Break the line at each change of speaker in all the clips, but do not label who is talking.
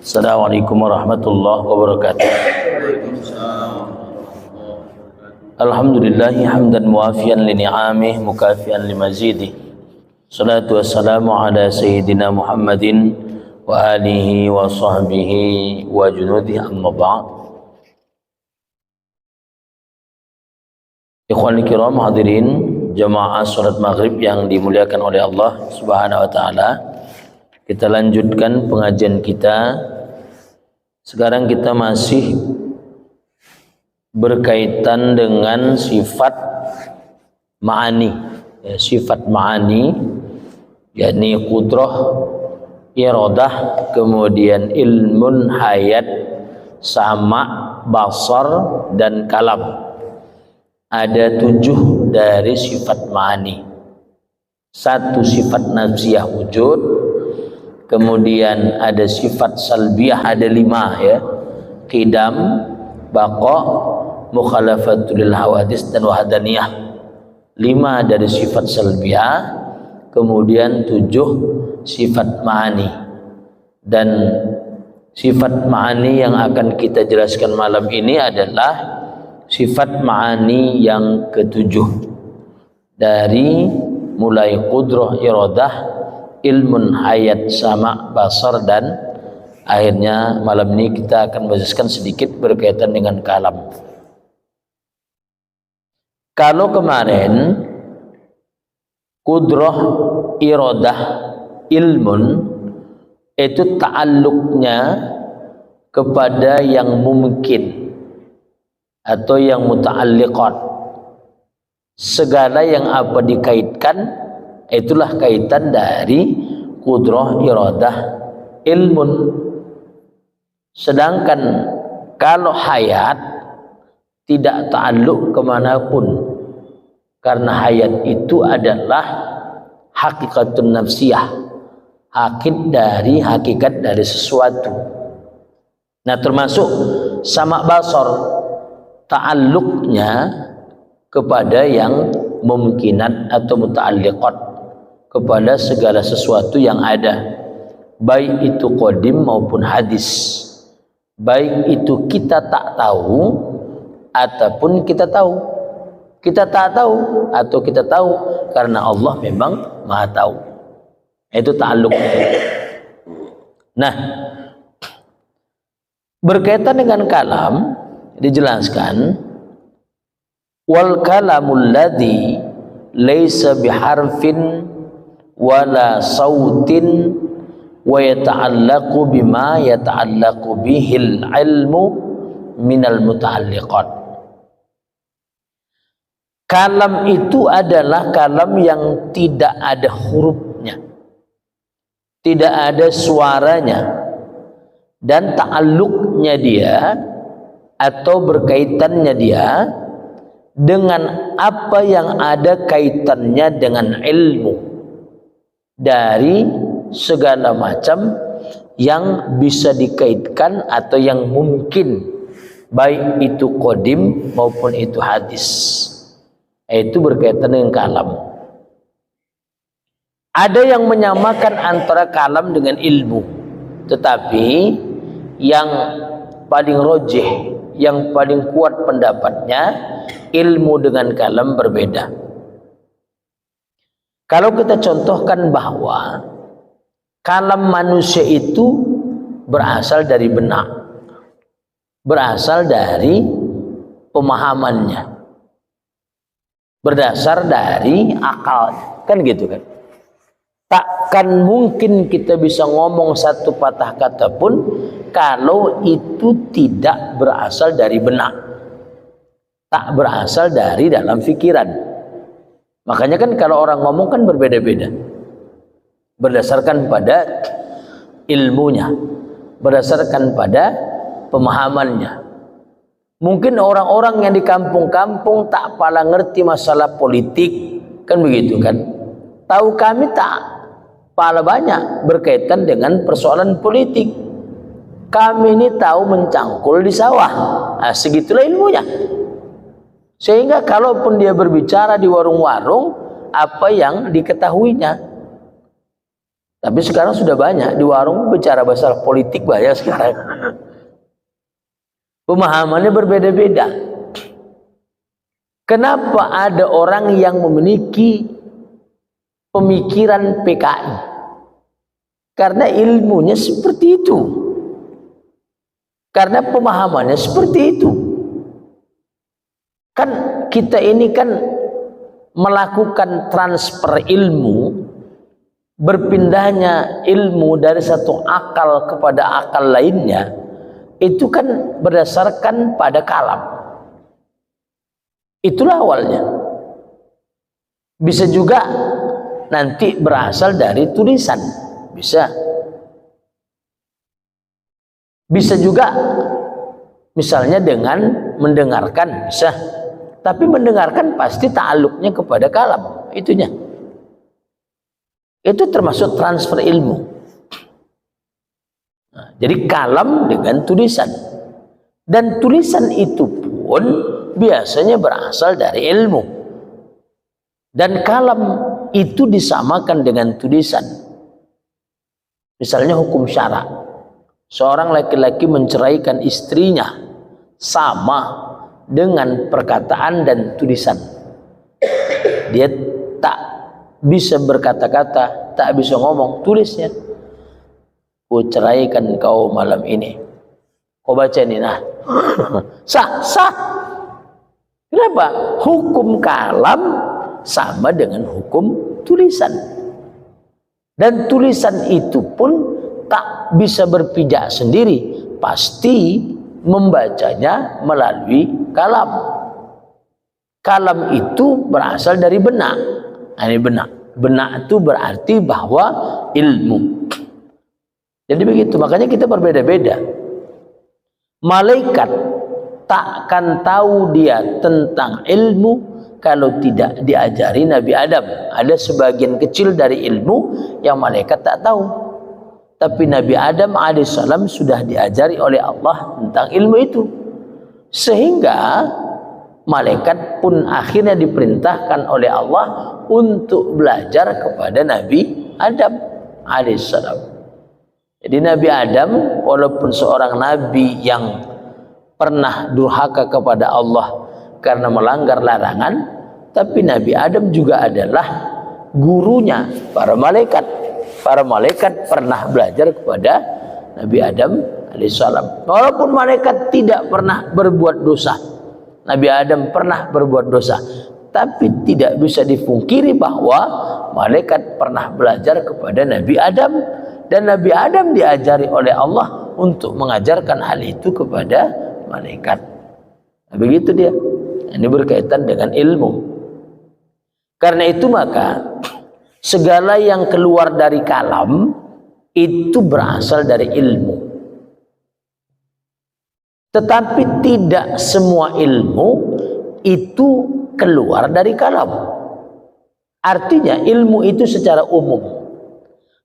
Assalamualaikum warahmatullahi wabarakatuh. Alhamdulillahi hamdan muafiyan li ni'amih mukafiyan li mazidih. Salatu wassalamu ala sayyidina Muhammadin wa alihi wa sahbihi wa junudihi amma ba'd. Ikhwan kiram hadirin jamaah salat maghrib yang dimuliakan oleh Allah Subhanahu wa taala. Kita lanjutkan pengajian kita. Sekarang kita masih berkaitan dengan sifat ma'ani, ya, sifat ma'ani yakni qudrah, iradah, kemudian ilmun, hayat, sama, basar dan kalam. Ada 7 dari sifat ma'ani. 1 sifat nafsiyah wujud, kemudian ada sifat salbiyah, ada 5 ya, qidam, baqa, mukhalafatul lil hawadis dan wahdaniyah. 5 dari sifat salbiyah, kemudian 7 sifat ma'ani. Dan sifat ma'ani yang akan kita jelaskan malam ini adalah sifat ma'ani yang ke-7 dari mulai qudrah, iradah, ilmun, hayat, sama, basar, dan akhirnya malam ini kita akan membahaskan sedikit berkaitan dengan kalam. Kalau kemarin qudrah, iradah, ilmun itu ta'alluqnya kepada yang mungkin atau yang muta'alliqat. Segala yang apa dikaitkan, itulah kaitan dari qudrah, iradah, ilmun. Sedangkan kalau hayat tidak ta'alluq kemanapun, karena hayat itu adalah hakikatun nafsiyah, hakikat dari sesuatu. Nah, termasuk sama basar, ta'alluqnya kepada yang mungkinat atau muta'alliqat, kepada segala sesuatu yang ada, baik itu qadim maupun hadis, baik itu kita tak tahu ataupun kita tahu, kita tak tahu atau kita tahu, karena Allah memang maha tahu. Itu ta'alluq. Nah, berkaitan dengan kalam dijelaskan, wal kalamul ladzi laisa biharfin wala sautin wa yata'allaqu bima yata'allaqu bihil ilmu minal muta'alliqat. Kalam itu adalah kalam yang tidak ada hurufnya, tidak ada suaranya, dan ta'alluqnya dia atau berkaitannya dia dengan apa yang ada kaitannya dengan ilmu dari segala macam yang bisa dikaitkan atau yang mungkin, baik itu qadim maupun itu hadis. Itu berkaitan dengan kalam. Ada yang menyamakan antara kalam dengan ilmu, tetapi yang paling rojih, yang paling kuat pendapatnya, ilmu dengan kalam berbeda. Kalau kita contohkan bahwa kalam manusia itu berasal dari benak, berasal dari pemahamannya, berdasar dari akal, kan gitu kan. Takkan mungkin kita bisa ngomong satu patah kata pun kalau itu tidak berasal dari benak, tak berasal dari dalam pikiran. Makanya kan kalau orang ngomong kan berbeda-beda, berdasarkan pada ilmunya, berdasarkan pada pemahamannya. Mungkin orang-orang yang di kampung-kampung tak pala ngerti masalah politik, kan begitu kan. Tahu kami tak pala banyak berkaitan dengan persoalan politik. Kami ini tahu mencangkul di sawah. Nah, segitulah ilmunya. Sehingga kalaupun dia berbicara di warung-warung, apa yang diketahuinya. Tapi sekarang sudah banyak di warung bicara bahasa politik banyak sekarang. Pemahamannya berbeda-beda. Kenapa ada orang yang memiliki pemikiran PKI? Karena ilmunya seperti itu. Karena pemahamannya seperti itu. Kan kita ini kan melakukan transfer ilmu, berpindahnya ilmu dari satu akal kepada akal lainnya, itu kan berdasarkan pada kalam. Itulah awalnya. Bisa juga nanti berasal dari tulisan, bisa. Bisa juga misalnya dengan mendengarkan, bisa. Tapi mendengarkan pasti ta'aluknya kepada kalam, itunya. Itu termasuk transfer ilmu. Nah, jadi kalam dengan tulisan. Dan tulisan itu pun biasanya berasal dari ilmu. Dan kalam itu disamakan dengan tulisan. Misalnya hukum syara. Seorang laki-laki menceraikan istrinya sama dengan perkataan dan tulisan. Dia tak bisa berkata-kata, tak bisa ngomong, tulisnya. Ku ceraikan kau malam ini. Kau baca ini, nah. Sah, sah. Kenapa? Hukum kalam sama dengan hukum tulisan. Dan tulisan itu pun tak bisa berpijak sendiri, pasti membacanya melalui kalam. Kalam itu berasal dari benak. Nah, ini benak. Benak itu berarti bahwa ilmu. Jadi begitu, makanya kita berbeda-beda. Malaikat takkan tahu dia tentang ilmu kalau tidak diajari Nabi Adam. Ada sebagian kecil dari ilmu yang malaikat tak tahu. Tapi Nabi Adam alaihissalam sudah diajari oleh Allah tentang ilmu itu. Sehingga malaikat pun akhirnya diperintahkan oleh Allah untuk belajar kepada Nabi Adam alaihissalam. Jadi Nabi Adam walaupun seorang nabi yang pernah durhaka kepada Allah karena melanggar larangan, tapi Nabi Adam juga adalah gurunya para malaikat. Para malaikat pernah belajar kepada Nabi Adam alaihissalam. Walaupun malaikat tidak pernah berbuat dosa, Nabi Adam pernah berbuat dosa, tapi tidak bisa dipungkiri bahwa malaikat pernah belajar kepada Nabi Adam, dan Nabi Adam diajari oleh Allah untuk mengajarkan hal itu kepada malaikat. Nah, begitu dia. Ini berkaitan dengan ilmu. Karena itu maka segala yang keluar dari kalam itu berasal dari ilmu. Tetapi tidak semua ilmu itu keluar dari kalam. Artinya ilmu itu secara umum.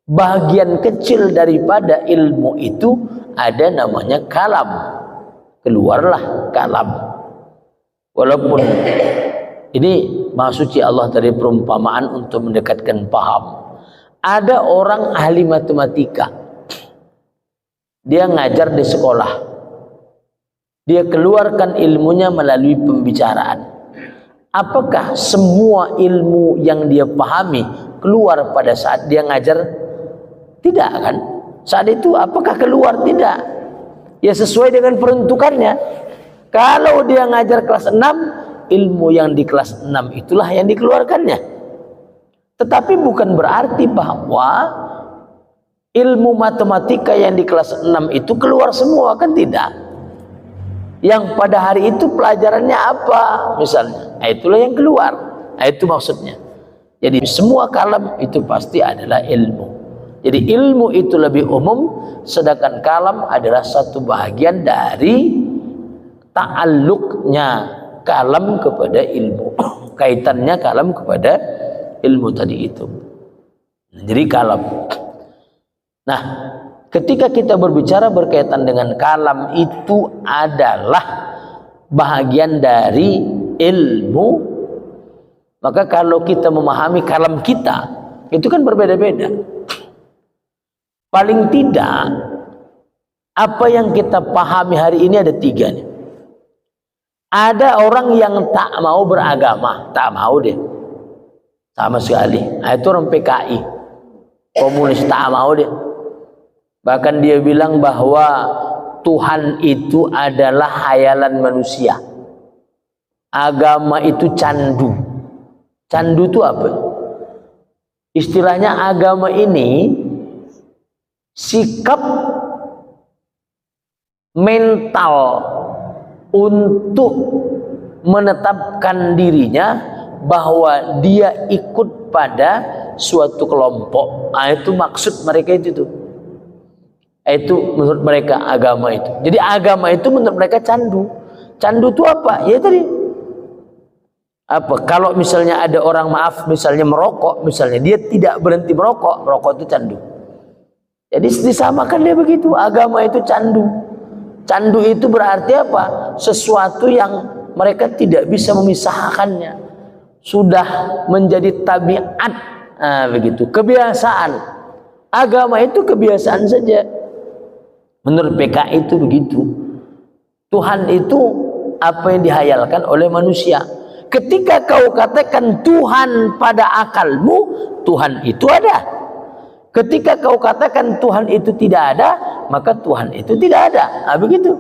Bagian kecil daripada ilmu itu ada namanya kalam. Keluarlah kalam. Walaupun ini Maha Suci Allah dari perumpamaan untuk mendekatkan paham. Ada orang ahli matematika. Dia ngajar di sekolah. Dia keluarkan ilmunya melalui pembicaraan. Apakah semua ilmu yang dia pahami keluar pada saat dia ngajar? Tidak kan? Saat itu apakah keluar? Tidak. Ya sesuai dengan peruntukannya. Kalau dia ngajar kelas 6, ilmu yang di kelas 6 itulah yang dikeluarkannya. Tetapi bukan berarti bahwa ilmu matematika yang di kelas 6 itu keluar semua, kan tidak. Yang pada hari itu pelajarannya apa misalnya, nah, itulah yang keluar. Nah, itu maksudnya. Jadi semua kalam itu pasti adalah ilmu. Jadi ilmu itu lebih umum, sedangkan kalam adalah satu bahagian dari ta'alluqnya kalam kepada ilmu, kaitannya kalam kepada ilmu tadi itu. Jadi kalam. Nah, ketika kita berbicara berkaitan dengan kalam, itu adalah bahagian dari ilmu. Maka kalau kita memahami kalam kita, itu kan berbeda-beda. paling tidak apa yang kita pahami hari ini ada tiga nih. Ada orang yang tak mau beragama, tak mau deh sama sekali. Nah, itu orang PKI, komunis, tak mau deh. Bahkan dia bilang bahwa Tuhan itu adalah hayalan manusia. Agama itu candu. Candu itu apa? Istilahnya agama ini sikap mental untuk menetapkan dirinya bahwa dia ikut pada suatu kelompok. Nah, itu maksud mereka itu tuh. Itu menurut mereka agama itu. Jadi agama itu menurut mereka candu. Candu itu apa? Ya tadi. Apa? Kalau misalnya ada orang, maaf, misalnya merokok, misalnya dia tidak berhenti merokok, merokok itu candu. Jadi disamakan dia begitu. Agama itu candu. Candu itu berarti apa? Sesuatu yang mereka tidak bisa memisahkannya. Sudah menjadi tabiat, begitu. Kebiasaan. Agama itu kebiasaan saja. Menurut PKI itu begitu. Tuhan itu apa yang dihayalkan oleh manusia. Ketika kau katakan Tuhan pada akalmu, Tuhan itu ada. Ketika kau katakan Tuhan itu tidak ada, maka Tuhan itu tidak ada. Nah, begitu.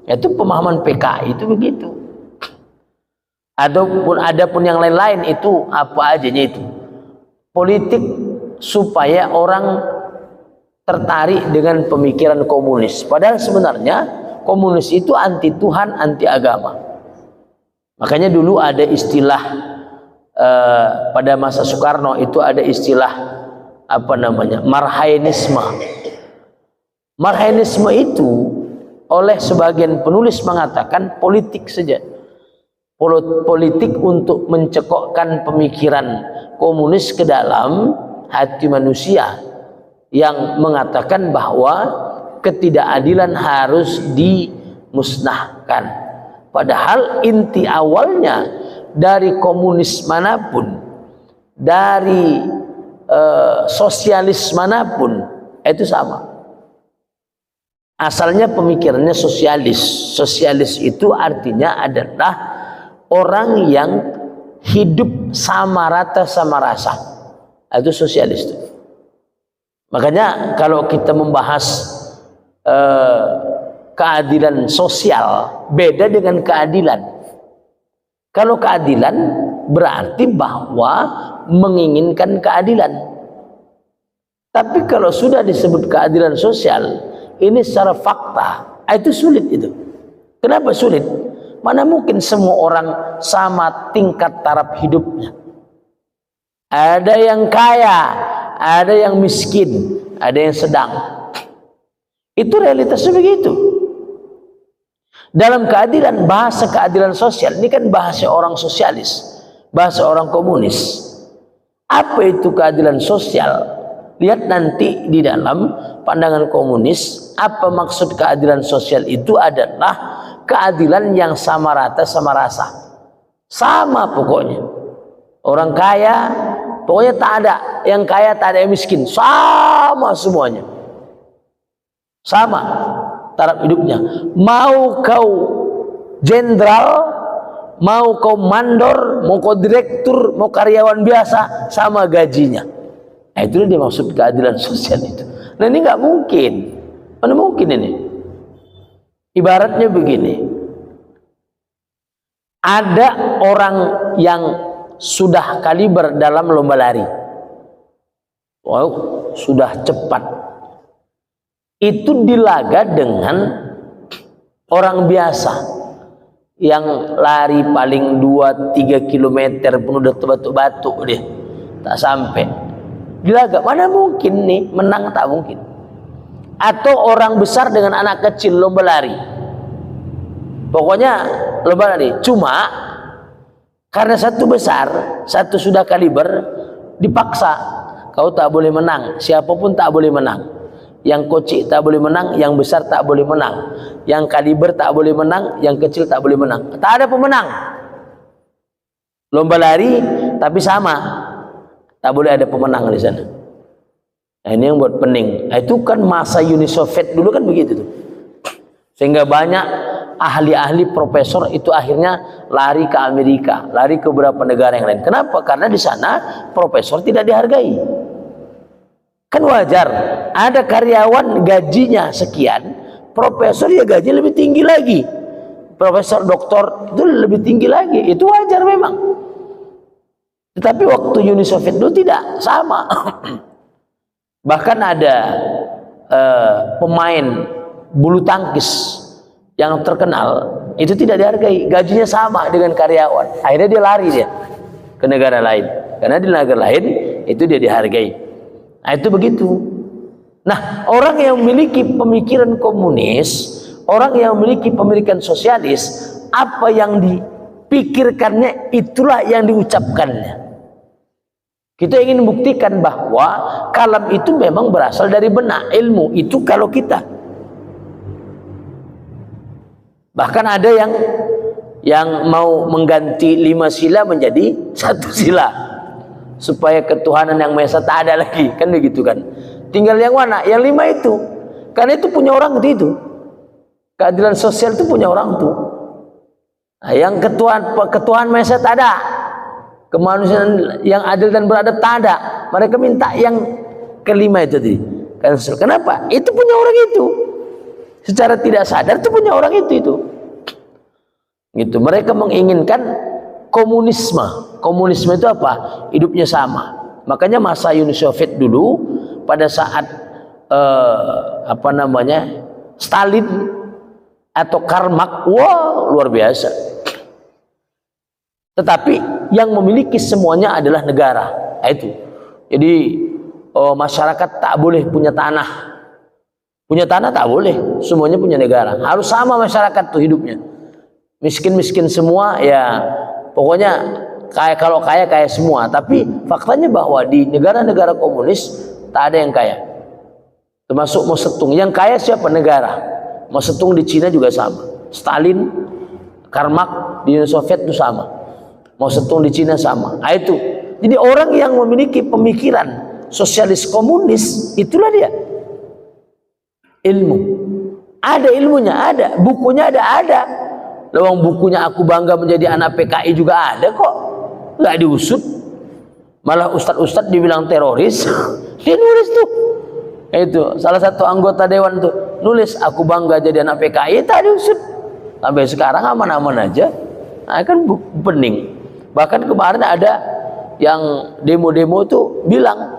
Itu pemahaman PKI itu begitu. Adapun yang lain-lain itu apa ajanya itu. Politik supaya orang tertarik dengan pemikiran komunis. Padahal sebenarnya komunis itu anti Tuhan, anti agama. Makanya dulu ada istilah pada masa Soekarno itu ada istilah apa namanya, marhainisme. Marhainisme itu oleh sebagian penulis mengatakan politik saja, politik untuk mencekokkan pemikiran komunis ke dalam hati manusia, yang mengatakan bahwa ketidakadilan harus dimusnahkan. Padahal inti awalnya dari komunis manapun, dari sosialis manapun, itu sama. Asalnya pemikirannya sosialis. Sosialis itu artinya adalah orang yang hidup sama rata sama rasa. Itu sosialis itu. Makanya kalau kita membahas keadilan sosial, beda dengan keadilan. Kalau keadilan berarti bahwa menginginkan keadilan. Tapi kalau sudah disebut keadilan sosial, ini secara fakta itu sulit itu. Kenapa sulit? Mana mungkin semua orang sama tingkat taraf hidupnya. Ada yang kaya, ada yang miskin, ada yang sedang. Itu realitasnya begitu. Dalam keadilan, bahasa keadilan sosial ini kan bahasa orang sosialis, bahasa orang komunis. Apa itu keadilan sosial? Lihat nanti di dalam pandangan komunis, apa maksud keadilan sosial itu adalah keadilan yang sama rata sama rasa. Sama pokoknya. Orang kaya pokoknya tak ada yang kaya, tak ada yang miskin, sama semuanya. Sama taraf hidupnya. Mau kau jenderal, mau kau mandor, mau kau direktur, mau karyawan biasa, sama gajinya. Nah, itu dia maksud keadilan sosial itu. Nah, ini nggak mungkin. Mana mungkin ini? Ibaratnya begini. Ada orang yang sudah kaliber dalam lomba lari. Wow, sudah cepat. Itu dilaga dengan orang biasa yang lari paling 2-3 kilometer pun udah batuk-batuk deh, tak sampai. Dilaga, mana mungkin nih menang, tak mungkin. Atau orang besar dengan anak kecil lomba lari, pokoknya lomba lari. Cuma karena satu besar, satu sudah kaliber, dipaksa kau tak boleh menang, siapapun tak boleh menang. Yang kocik tak boleh menang, yang besar tak boleh menang, yang kaliber tak boleh menang, yang kecil tak boleh menang. Tak ada pemenang. Lomba lari tapi sama, tak boleh ada pemenang di sana. Nah, ini yang buat pening. Nah, itu kan masa Uni Soviet dulu kan begitu tuh. Sehingga banyak ahli-ahli profesor itu akhirnya lari ke Amerika, lari ke beberapa negara yang lain. Kenapa? Karena di sana profesor tidak dihargai. Kan wajar, ada karyawan gajinya sekian, profesor ya gaji lebih tinggi lagi. Profesor doktor itu lebih tinggi lagi. Itu wajar memang. Tetapi waktu Uni Soviet dulu tidak sama. Bahkan ada pemain bulu tangkis yang terkenal itu tidak dihargai, gajinya sama dengan karyawan. Akhirnya dia lari ke negara lain, karena di negara lain itu dia dihargai. Nah, itu begitu. Nah, orang yang memiliki pemikiran komunis, orang yang memiliki pemikiran sosialis, apa yang dipikirkannya itulah yang diucapkannya. Kita ingin membuktikan bahwa kalam itu memang berasal dari benak ilmu itu. Kalau kita bahkan ada yang mau mengganti 5 sila menjadi 1 sila supaya ketuhanan yang Maha Esa tak ada lagi, kan begitu kan. Tinggal yang mana? Yang 5 itu, karena itu punya orang itu. Keadilan sosial itu punya orang tuh. Nah, yang ketuhanan Maha Esa tak ada, kemanusiaan yang adil dan beradab tak ada. Mereka minta yang kelima itu tadi. Kenapa? Itu punya orang itu. Secara tidak sadar itu punya orang itu. Gitu. Mereka menginginkan komunisme. Komunisme itu apa? Hidupnya sama. Makanya masa Uni Soviet dulu pada saat Stalin atau Karl Marx, wah luar biasa. Tetapi yang memiliki semuanya adalah negara. Nah, itu. Jadi masyarakat tak boleh punya tanah. Punya tanah tak boleh. Semuanya punya negara. Harus sama masyarakat tuh hidupnya. Miskin-miskin semua ya. Pokoknya kalau kaya semua. Tapi faktanya bahwa di negara-negara komunis tak ada yang kaya. Termasuk Mao Zedong. Yang kaya siapa? Negara. Mao Zedong di Cina juga sama. Stalin, Karl Marx di Uni Soviet itu sama. Mao Zedong di Cina sama. Nah, itu. Jadi orang yang memiliki pemikiran sosialis komunis, itulah dia. Ilmu. Ada ilmunya, ada. Bukunya ada. Lawang bukunya Aku Bangga Menjadi Anak PKI juga ada kok. Nggak diusut. Malah ustadz-ustadz dibilang teroris. Dia nulis tuh. Itu salah satu anggota dewan tuh nulis Aku Bangga Jadi Anak PKI, tak diusut. Sampai sekarang aman-aman aja. Nah, kan pening. Bahkan kemarin ada yang demo-demo tuh bilang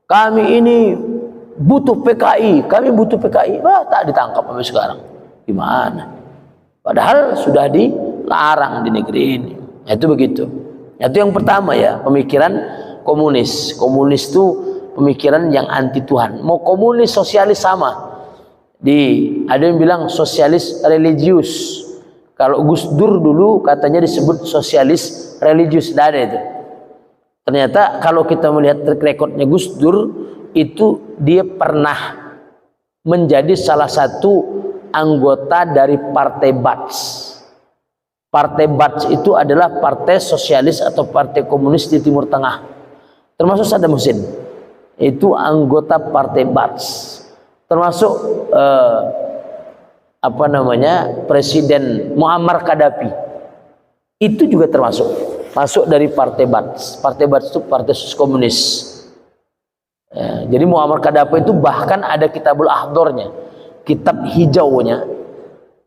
kami ini butuh PKI, kami butuh PKI. Wah, tak ditangkap sampai sekarang. Gimana? Padahal sudah dilarang di negeri ini. Itu begitu. Itu yang pertama ya, pemikiran komunis. Komunis itu pemikiran yang anti Tuhan. Mau komunis, sosialis sama. Ada yang bilang sosialis religius. Kalau Gus Dur dulu katanya disebut sosialis religius, tidak ada itu. Ternyata kalau kita melihat track recordnya Gus Dur, itu dia pernah menjadi salah satu anggota dari Partai Bats. Partai Bats itu adalah partai sosialis atau partai komunis di Timur Tengah. Termasuk Saddam Hussein. Itu anggota Partai Bats. Termasuk Presiden Muammar Gaddafi. Itu juga termasuk. Masuk dari Partai Bats. Partai Bats itu partai komunis. Ya, jadi Muammar Gaddafi itu bahkan ada kitabul ahdornya, kitab hijaunya,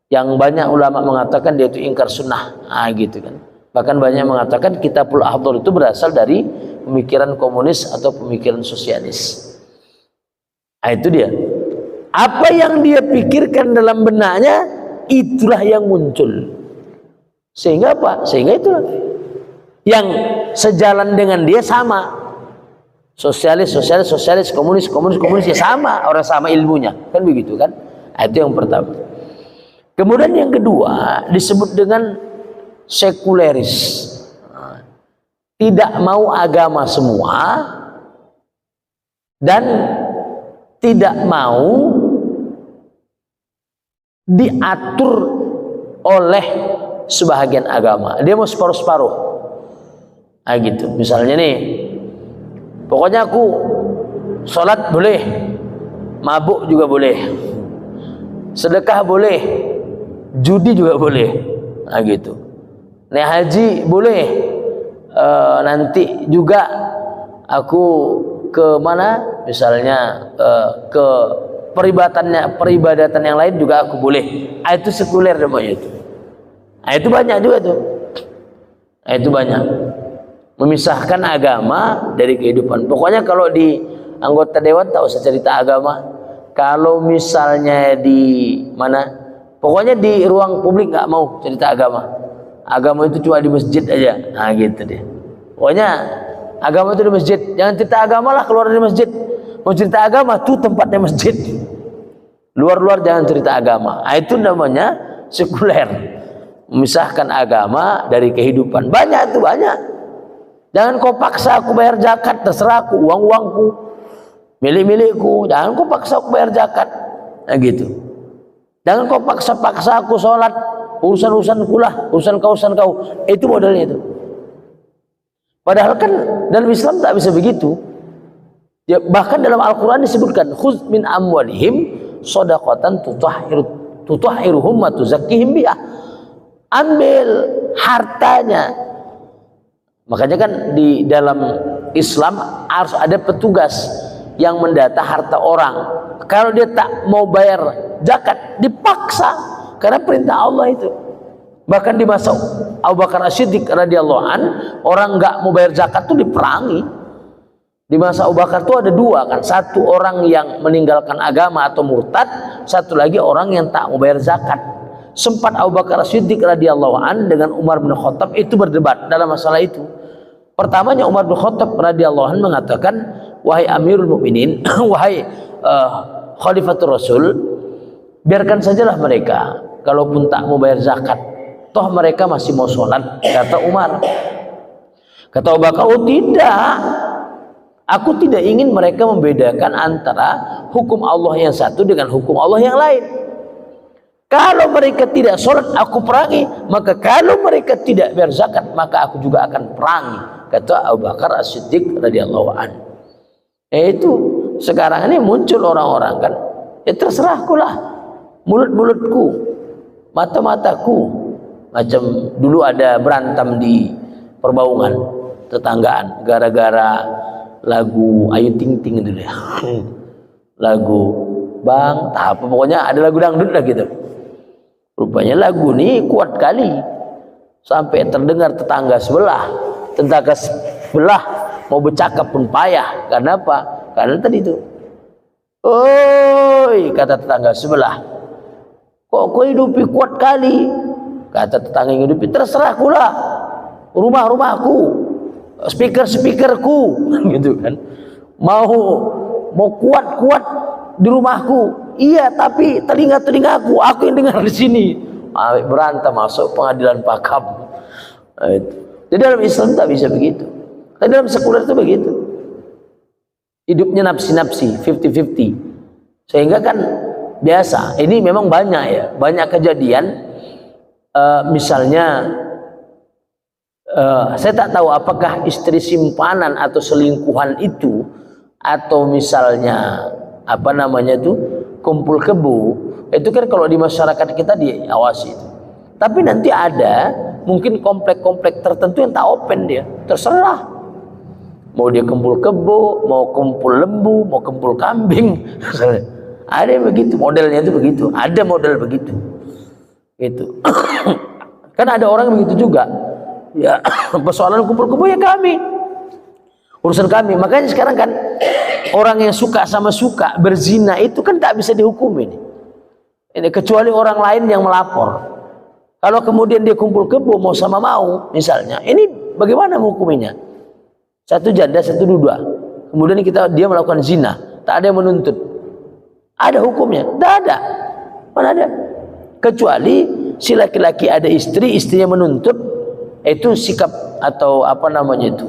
yang banyak ulama mengatakan dia itu ingkar sunnah. Gitu kan. Bahkan banyak mengatakan kitabul ahdor itu berasal dari pemikiran komunis atau pemikiran sosialis. Itu dia. Apa yang dia pikirkan dalam benaknya, itulah yang muncul. Sehingga apa? Sehingga itulah yang sejalan dengan dia sama. Sosialis, komunis ya sama, orang sama ilmunya, kan begitu kan? Itu yang pertama. Kemudian yang kedua disebut dengan sekuleris. Tidak mau agama semua dan tidak mau diatur oleh sebahagian agama. Dia mau separuh-separuh. Gitu. Misalnya nih, pokoknya aku sholat boleh, mabuk juga boleh, sedekah boleh, judi juga boleh, nah gitu. Naik haji boleh, nanti juga aku ke mana, misalnya ke peribadatan yang lain juga aku boleh. Itu sekuler namanya itu. Itu banyak juga tuh. Itu banyak. Memisahkan agama dari kehidupan. Pokoknya kalau di anggota dewan tak usah cerita agama. Kalau misalnya di mana, pokoknya di ruang publik nggak mau cerita agama. Agama itu cuma di masjid aja. Nah gitu deh. Pokoknya agama itu di masjid. Jangan cerita agama lah keluar dari masjid. Mau cerita agama tuh tempatnya masjid. Luar-luar jangan cerita agama. Itu namanya sekuler. Memisahkan agama dari kehidupan. Banyak tuh, banyak. Jangan kau paksa aku bayar zakat, terserah aku, uang-uangku, milik-milikku. Jangan kau paksa aku bayar zakat. Nah gitu. Jangan kau paksa-paksa aku sholat, urusan-urusanku lah, urusan kau. Itu modelnya itu. Padahal kan dalam Islam tak bisa begitu. Ya, bahkan dalam Al-Quran disebutkan, khudz min amwalihim shadaqatan tutahhiruhum wa tuzakkihim biha. Ambil hartanya. Makanya kan di dalam Islam harus ada petugas yang mendata harta orang. Kalau dia tak mau bayar zakat, dipaksa karena perintah Allah itu. Bahkan di masa Abu Bakar As-Siddiq radhiyallahu an, orang nggak mau bayar zakat itu diperangi. Di masa Abu Bakar itu ada dua kan, satu orang yang meninggalkan agama atau murtad, satu lagi orang yang tak mau bayar zakat. Sempat Abu Bakar As-Siddiq radhiyallahu an dengan Umar bin Khattab itu berdebat dalam masalah itu. Pertamanya Umar bin Khattab radhiyallahu an mengatakan, wahai Amirul Mukminin, wahai Khalifatul Rasul, biarkan sajalah mereka, kalaupun tak mau bayar zakat, toh mereka masih mau sholat, kata Umar. Kata Abu Bakar, oh tidak, aku tidak ingin mereka membedakan antara hukum Allah yang satu dengan hukum Allah yang lain. Kalau mereka tidak sholat, aku perangi. Maka kalau mereka tidak bayar zakat, maka aku juga akan perangi, kata Abu Bakar As-Siddiq radhiyallahu anhu. Itu sekarang ini muncul orang-orang kan, ya terserahku lah, mulut-mulutku, mata-mataku. Macam dulu ada berantem di Perbaungan tetanggaan gara-gara lagu Ayu Ting Ting itu deh. Lagu Bang, tak apa, pokoknya ada lagu dangdut lah gitu. Rupanya lagu ini kuat kali sampai terdengar tetangga sebelah. Tetangga sebelah mau bercakap pun payah. Karena apa? Karena tadi itu, oi, kata tetangga sebelah, kok kau hidupi kuat kali? Kata tetangga yang hidupi, terserahku lah, rumah-rumahku, speaker-speakerku, gitu kan. Mau kuat-kuat di rumahku. Iya, tapi telinga-telingaku, aku yang dengar di sini. Berantem, masuk pengadilan pakam. Jadi dalam Islam tak bisa begitu. Tapi dalam sekuler itu begitu. Hidupnya nafsi-nafsi, 50-50. Sehingga kan biasa. Ini memang banyak ya, banyak kejadian. Misalnya, saya tak tahu apakah istri simpanan atau selingkuhan itu, atau misalnya apa namanya itu, kumpul kebo, itu kan kalau di masyarakat kita diawasi. Tapi nanti ada mungkin komplek-komplek tertentu yang tak open, dia terserah mau dia kumpul kebo, mau kumpul lembu, mau kumpul kambing. Ada yang begitu, modelnya itu begitu, ada model begitu itu. Kan ada orang begitu juga ya. Persoalan kumpul kebo ya kami, urusan kami. Makanya sekarang kan orang yang suka sama suka berzina itu kan tak bisa dihukum ini kecuali orang lain yang melapor. Kalau kemudian dia kumpul kebo mau sama mau misalnya, ini bagaimana hukumnya? Satu janda, satu duda, kemudian dia melakukan zina, tak ada yang menuntut, ada hukumnya? Tak ada. Mana ada? Kecuali si laki-laki ada istri, istrinya menuntut, itu sikap atau apa namanya itu,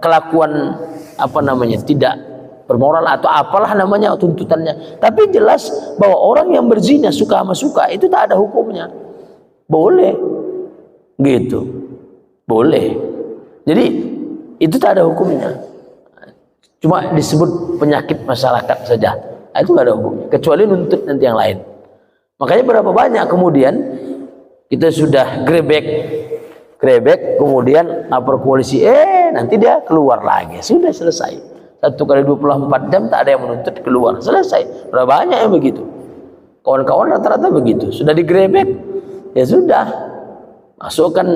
kelakuan apa namanya, tidak bermoral atau apalah namanya tuntutannya. Tapi jelas bahwa orang yang berzina suka sama suka itu tak ada hukumnya, boleh gitu, boleh. Jadi itu tak ada hukumnya. Cuma disebut penyakit masyarakat saja. Itu nggak ada hukumnya, kecuali nuntut nanti yang lain. Makanya berapa banyak kemudian kita sudah grebek, kemudian lapor polisi, nanti dia keluar lagi, sudah selesai. 1 kali 24 jam tak ada yang menuntut, keluar, selesai. Berapa banyak yang begitu? Kawan-kawan rata-rata begitu, sudah digrebek, ya sudah, masukkan,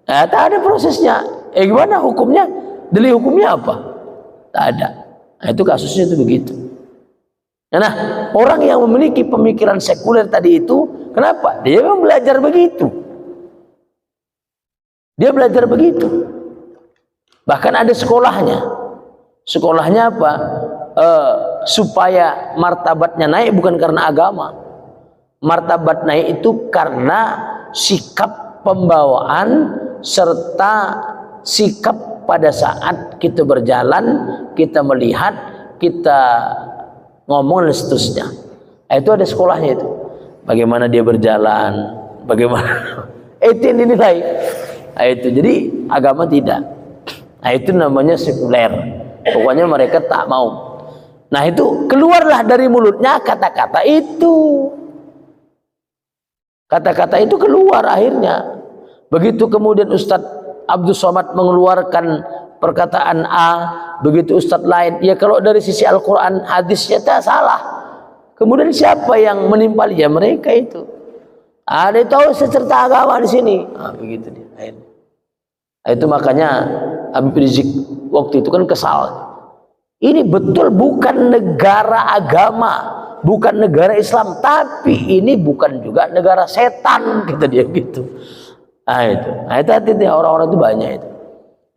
tak ada prosesnya. Gimana hukumnya? Deli hukumnya apa? Tak ada. Nah, itu kasusnya itu begitu. Nah, orang yang memiliki pemikiran sekuler tadi itu, kenapa? Dia memang belajar begitu. Dia belajar begitu. Bahkan ada sekolahnya. Sekolahnya apa? Supaya martabatnya naik bukan karena agama. Martabat naik itu karena sikap pembawaan serta sikap pada saat kita berjalan, kita melihat, kita ngomong dan seterusnya. Itu ada sekolahnya itu. Bagaimana dia berjalan, bagaimana itu yang dinilai. Itu jadi agama tidak. Itu namanya sekuler. Pokoknya mereka tak mau. Nah, itu keluarlah dari mulutnya kata-kata itu. Kata-kata itu keluar akhirnya. Begitu kemudian Ustadz Abdul Somad mengeluarkan perkataan A, begitu Ustadz lain, ya kalau dari sisi Al-Quran hadisnya tak salah. Kemudian siapa yang menimpali? Ya mereka itu. Ada tahu secerta agama di sini. Begitu dia. Itu makanya Habib Rizik waktu itu kan kesal. Ini betul bukan negara agama, bukan negara Islam, tapi ini bukan juga negara setan, kata dia gitu. Itu hati-hati orang-orang itu banyak itu.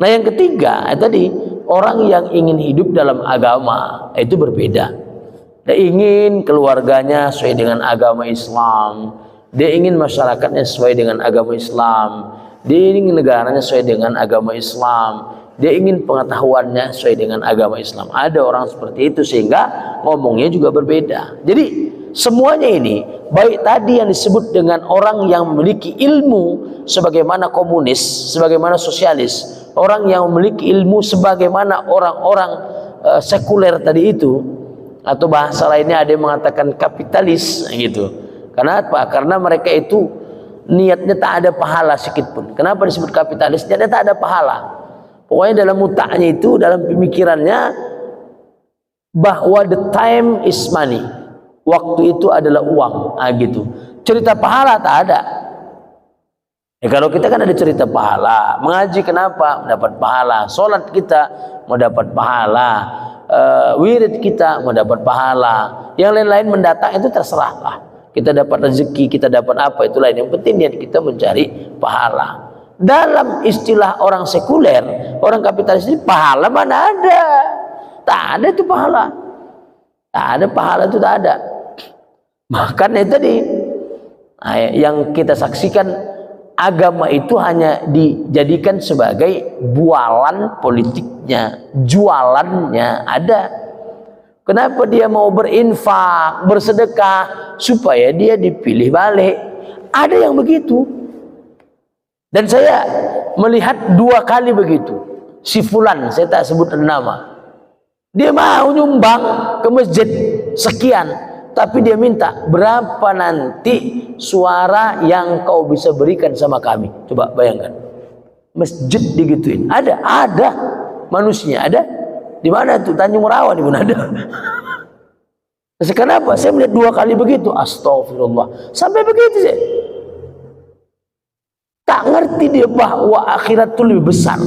Nah, yang ketiga tadi, orang yang ingin hidup dalam agama itu berbeda. Dia ingin keluarganya sesuai dengan agama Islam, dia ingin masyarakatnya sesuai dengan agama Islam, dia ingin negaranya sesuai dengan agama Islam, dia ingin pengetahuannya sesuai dengan agama Islam. Ada orang seperti itu sehingga ngomongnya juga berbeda. Jadi semuanya ini, baik tadi yang disebut dengan orang yang memiliki ilmu sebagaimana komunis, sebagaimana sosialis, orang yang memiliki ilmu sebagaimana orang-orang sekuler tadi itu, atau bahasa lainnya ada yang mengatakan kapitalis gitu. Kenapa? Karena mereka itu niatnya tak ada pahala sedikit pun. Kenapa disebut kapitalis? Niatnya tak ada pahala. Pokoknya dalam mutaknya itu, dalam pemikirannya bahwa the time is money. Waktu itu adalah uang, gitu. Cerita pahala tak ada. Kalau kita kan ada cerita pahala. Mengaji kenapa? Mendapat pahala. Sholat kita mau dapat pahala. Wirid kita mau dapat pahala. Yang lain-lain mendatang itu terserah lah. Kita dapat rezeki, kita dapat apa, itu lain. Yang penting niat kita mencari pahala. Dalam istilah orang sekuler, orang kapitalis ini, pahala mana ada? Tak ada itu pahala. Tak ada pahala itu, tak ada. Makanya tadi yang kita saksikan, agama itu hanya dijadikan sebagai bualan politiknya, jualannya ada. Kenapa dia mau berinfak, bersedekah supaya dia dipilih balik? Ada yang begitu. Dan saya melihat 2 kali begitu. Si fulan, saya tak sebut nama. Dia mau nyumbang ke masjid sekian, tapi dia minta berapa nanti suara yang kau bisa berikan sama kami. Coba bayangkan, masjid digituin. Ada manusia, ada. Di mana tuh? Tanjung Merawan di mana ada. Kenapa? Saya melihat 2 kali begitu. Astagfirullah. Sampai begitu sih. Tak ngerti dia bahwa akhirat itu lebih besar.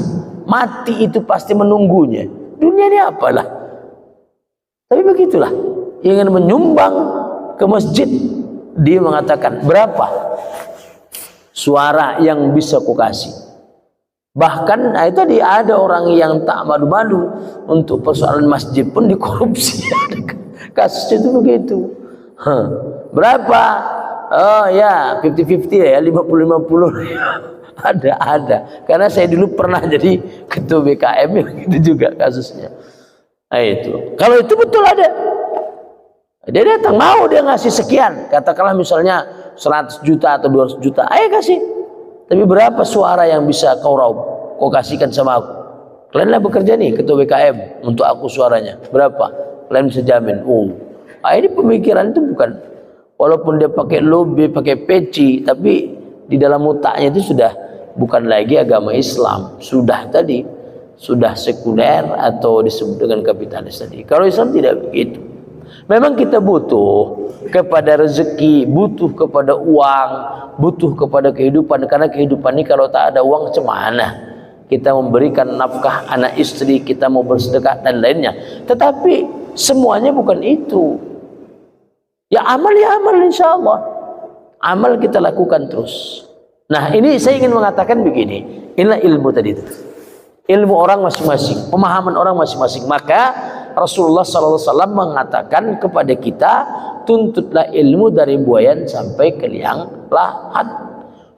Mati itu pasti menunggunya. Dunia ini apalah. Tapi begitulah. Ingin menyumbang ke masjid, dia mengatakan, berapa suara yang bisa ku kasih? Bahkan itu dia, ada orang yang tak malu-malu untuk persoalan masjid pun dikorupsi. Kasus itu begitu. Berapa? Oh ya, 50-50 ya, 50-50. Ada. Karena saya dulu pernah jadi ketua BKM, gitu juga kasusnya. Nah itu. Kalau itu betul ada. Dia datang, mau dia ngasih sekian. Katakanlah misalnya 100 juta atau 200 juta. Ayo kasih. Tapi berapa suara yang bisa kau raup? Kau kasihkan sama aku. Kalianlah bekerja nih ketua BKM untuk aku suaranya. Berapa? Kalian bisa jamin. Ini pemikiran itu bukan, walaupun dia pakai lobby, pakai peci, tapi di dalam otaknya itu sudah bukan lagi agama Islam. Sudah sekuler atau disebut dengan kapitalis tadi. Kalau Islam tidak begitu. Memang kita butuh kepada rezeki, butuh kepada uang, butuh kepada kehidupan. Karena kehidupan ini kalau tak ada uang cemana? Kita memberikan nafkah anak istri, kita mau bersedekah dan lainnya. Tetapi semuanya bukan itu. Ya amal insya Allah. Amal kita lakukan terus. Nah ini saya ingin mengatakan begini. Inilah ilmu tadi itu. Ilmu orang masing-masing, pemahaman orang masing-masing. Maka Rasulullah SAW mengatakan kepada kita, tuntutlah ilmu dari buayan sampai ke liang lahat.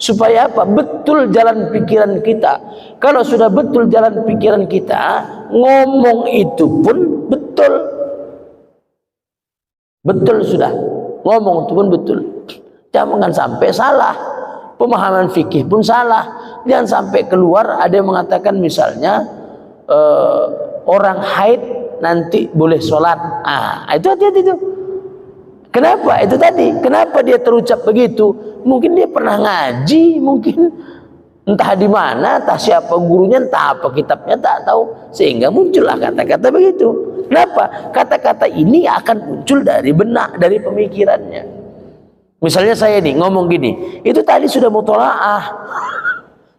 Supaya apa? Betul jalan pikiran kita. Kalau sudah betul jalan pikiran kita, ngomong itu pun betul. Betul sudah. Ngomong itu pun betul. Jangan sampai salah. Pemahaman fikih pun salah. Jangan sampai keluar ada yang mengatakan misalnya orang haid nanti boleh sholat. Itu hati-hati itu. Kenapa? Itu tadi. Kenapa dia terucap begitu? Mungkin dia pernah ngaji, mungkin entah di mana, entah siapa gurunya, entah apa kitabnya, tak tahu. Sehingga muncullah kata-kata begitu. Kenapa? Kata-kata ini akan muncul dari benak, dari pemikirannya. Misalnya saya nih ngomong gini, itu tadi sudah mutolaah.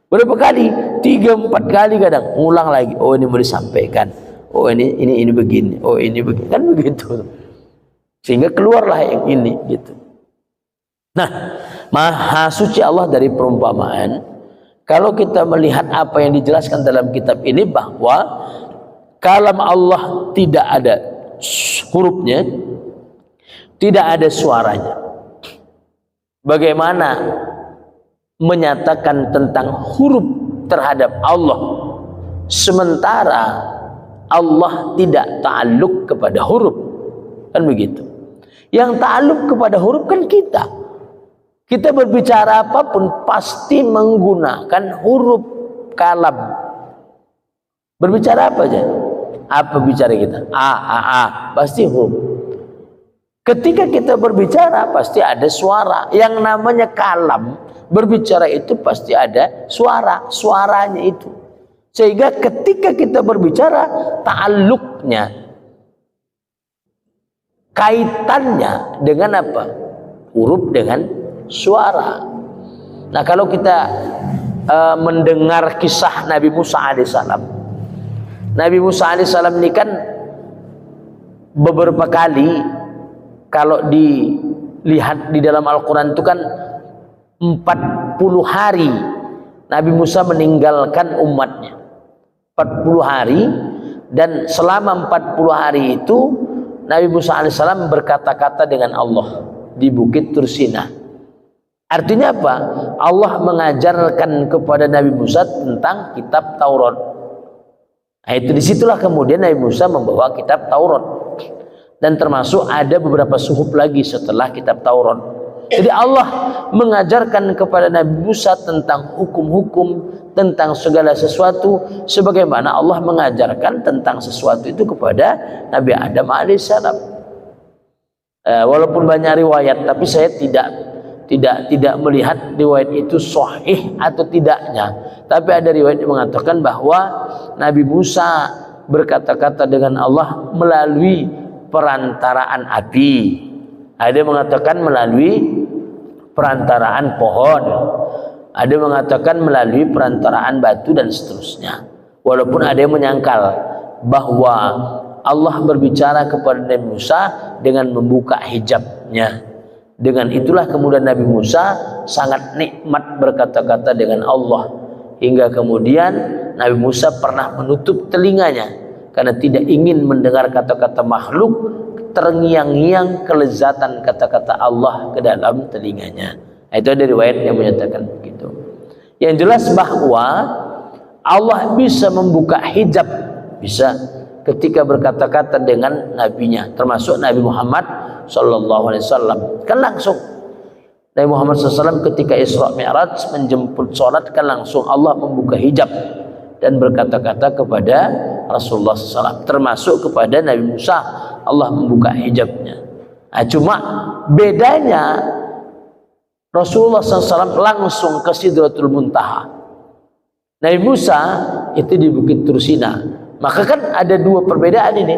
Berapa kali? 3-4 kali kadang. Ngulang lagi. Oh ini mau disampaikan. Oh ini begini. Oh ini begini. Kan begitu. Sehingga keluarlah yang ini gitu. Nah, maha suci Allah dari perumpamaan. Kalau kita melihat apa yang dijelaskan dalam kitab ini, bahwa kalam Allah tidak ada hurufnya, tidak ada suaranya. Bagaimana menyatakan tentang huruf terhadap Allah, sementara Allah tidak ta'alluq kepada huruf? Kan begitu. Yang ta'alluq kepada huruf kan kita. Kita berbicara apapun pasti menggunakan huruf kalam. Berbicara apa aja? Apa bicara kita? Pasti huruf. Ketika kita berbicara pasti ada suara. Yang namanya kalam, berbicara itu pasti ada suaranya itu. Sehingga ketika kita berbicara, ta'alluqnya, kaitannya dengan apa? Huruf dengan suara. Nah kalau kita mendengar kisah Nabi Musa alaihissalam, Nabi Musa alaihissalam ini kan beberapa kali kalau dilihat di dalam Al-Quran itu kan 40 hari Nabi Musa meninggalkan umatnya. 40 hari, dan selama 40 hari itu Nabi Musa alaihissalam berkata-kata dengan Allah di Bukit Tursina. Artinya apa? Allah mengajarkan kepada Nabi Musa tentang kitab Taurat. Nah, itu disitulah kemudian Nabi Musa membawa kitab Taurat. Dan termasuk ada beberapa suhuf lagi setelah kitab Taurat. Jadi Allah mengajarkan kepada Nabi Musa tentang hukum-hukum, tentang segala sesuatu, sebagaimana Allah mengajarkan tentang sesuatu itu kepada Nabi Adam alaihissalam. Walaupun banyak riwayat, tapi saya tidak melihat riwayat itu sahih atau tidaknya. Tapi ada riwayat yang mengatakan bahwa Nabi Musa berkata-kata dengan Allah melalui perantaraan api. Ada yang mengatakan melalui perantaraan pohon, ada yang mengatakan melalui perantaraan batu dan seterusnya. Walaupun ada yang menyangkal bahwa Allah berbicara kepada Nabi Musa dengan membuka hijabnya. Dengan itulah kemudian Nabi Musa sangat nikmat berkata-kata dengan Allah, hingga kemudian Nabi Musa pernah menutup telinganya karena tidak ingin mendengar kata-kata makhluk, terngiang-ngiang kelezatan kata-kata Allah ke dalam telinganya. Nah, itu ada riwayat yang menyatakan begitu. Yang jelas bahwa Allah bisa membuka hijab, bisa ketika berkata-kata dengan nabinya, termasuk Nabi Muhammad SAW. Kan langsung Nabi Muhammad SAW ketika Isra Mi'raj menjemput sholat, kan langsung Allah membuka hijab dan berkata-kata kepada Rasulullah SAW, termasuk kepada Nabi Musa Allah membuka hijabnya. Nah, cuma bedanya Rasulullah SAW langsung ke Sidratul Muntaha, Nabi Musa itu di Bukit Tursina. Maka kan ada dua perbedaan ini.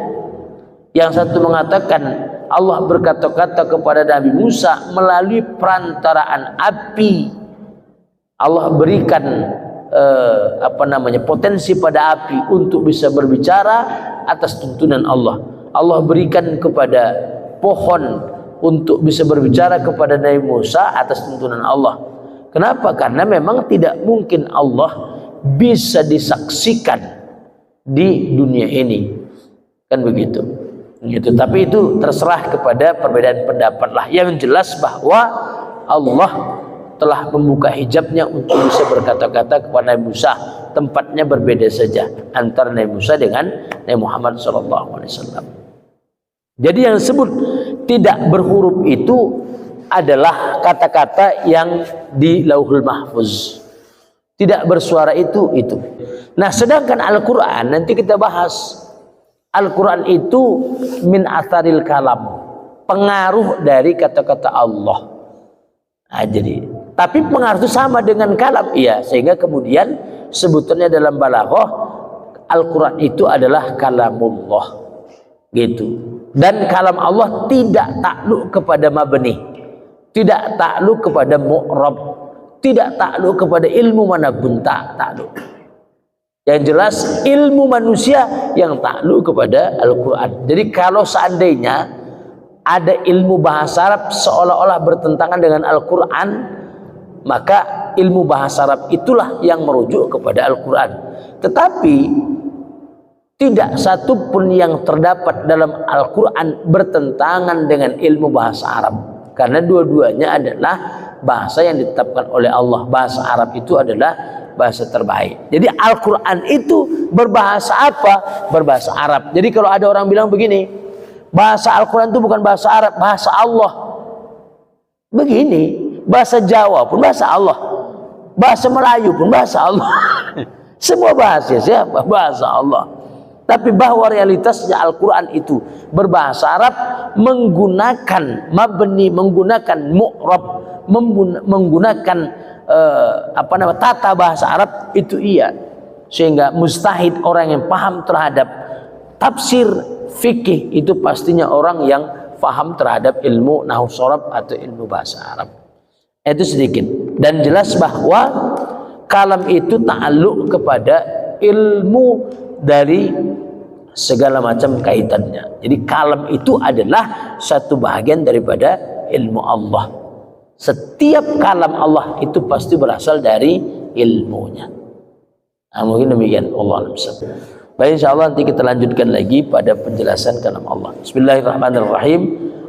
Yang satu mengatakan Allah berkata-kata kepada Nabi Musa melalui perantaraan api. Allah berikan potensi pada api untuk bisa berbicara atas tuntunan Allah. Allah berikan kepada pohon untuk bisa berbicara kepada Nabi Musa atas tuntunan Allah. Kenapa? Karena memang tidak mungkin Allah bisa disaksikan di dunia ini, kan begitu. Gitu. Tapi itu terserah kepada perbedaan pendapat lah. Yang jelas bahwa Allah telah membuka hijabnya untuk bisa berkata-kata kepada Nabi Musa. Tempatnya berbeda saja antara Nabi Musa dengan Nabi Muhammad SAW. Jadi yang disebut tidak berhuruf itu adalah kata-kata yang di Lauhul Mahfuz. Tidak bersuara itu. Nah, sedangkan Al-Quran nanti kita bahas. Al-Quran itu min atharil kalam, pengaruh dari kata-kata Allah. Nah, jadi, tapi pengaruh itu sama dengan kalam, iya. Sehingga kemudian sebutannya dalam balaghah Al-Quran itu adalah kalamullah, gitu. Dan kalam Allah tidak takluk kepada mabni, tidak takluk kepada mu'rab, tidak takluk kepada ilmu manapun, takluk. Yang jelas ilmu manusia yang takluk kepada Al-Quran. Jadi kalau seandainya ada ilmu bahasa Arab seolah-olah bertentangan dengan Al-Quran, maka ilmu bahasa Arab itulah yang merujuk kepada Al-Quran. Tetapi tidak satu pun yang terdapat dalam Al-Quran bertentangan dengan ilmu bahasa Arab. Karena dua-duanya adalah bahasa yang ditetapkan oleh Allah. Bahasa Arab itu adalah bahasa terbaik. Jadi Al-Quran itu berbahasa apa? Berbahasa Arab. Jadi kalau ada orang bilang begini, bahasa Al-Quran itu bukan bahasa Arab, bahasa Allah. Begini, bahasa Jawa pun bahasa Allah, bahasa Melayu pun bahasa Allah. Semua bahasa siapa? Bahasa Allah. Tapi bahwa realitasnya Al-Quran itu berbahasa Arab, menggunakan mabni, menggunakan mu'rab, menggunakan tata bahasa Arab itu iya. Sehingga mustahil orang yang paham terhadap tafsir fikih itu pastinya orang yang paham terhadap ilmu nahwu sharaf atau ilmu bahasa Arab. Itu sedikit. Dan jelas bahwa kalam itu ta'alluq kepada ilmu dari segala macam kaitannya. Jadi kalam itu adalah satu bahagian daripada ilmu Allah. Setiap kalam Allah itu pasti berasal dari ilmunya. Nah, mungkin demikian. Allah a'lam. Baik, insyaallah nanti kita lanjutkan lagi pada penjelasan kalam Allah. Bismillahirrahmanirrahim.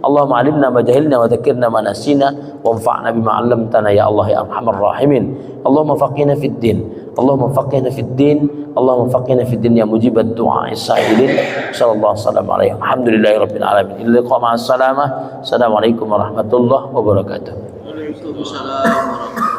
Allahumma alimna ma jahilna wa dzakirna ma nasina wanfa'na bima 'allamtana ya Allah ya arhamar rahimin. Allahumma faqihna fid din. Allahumma faqihna fid din. Allahumma faqihna fid din ya mujibat du'a'is sa'ilin. Sallallahu alaihi wasallam. Alhamdulillahirabbil alamin. Ila liqa ma'as salamah. Assalamualaikum warahmatullahi wabarakatuh. Waalaikumsalam warahmatullahi wabarakatuh.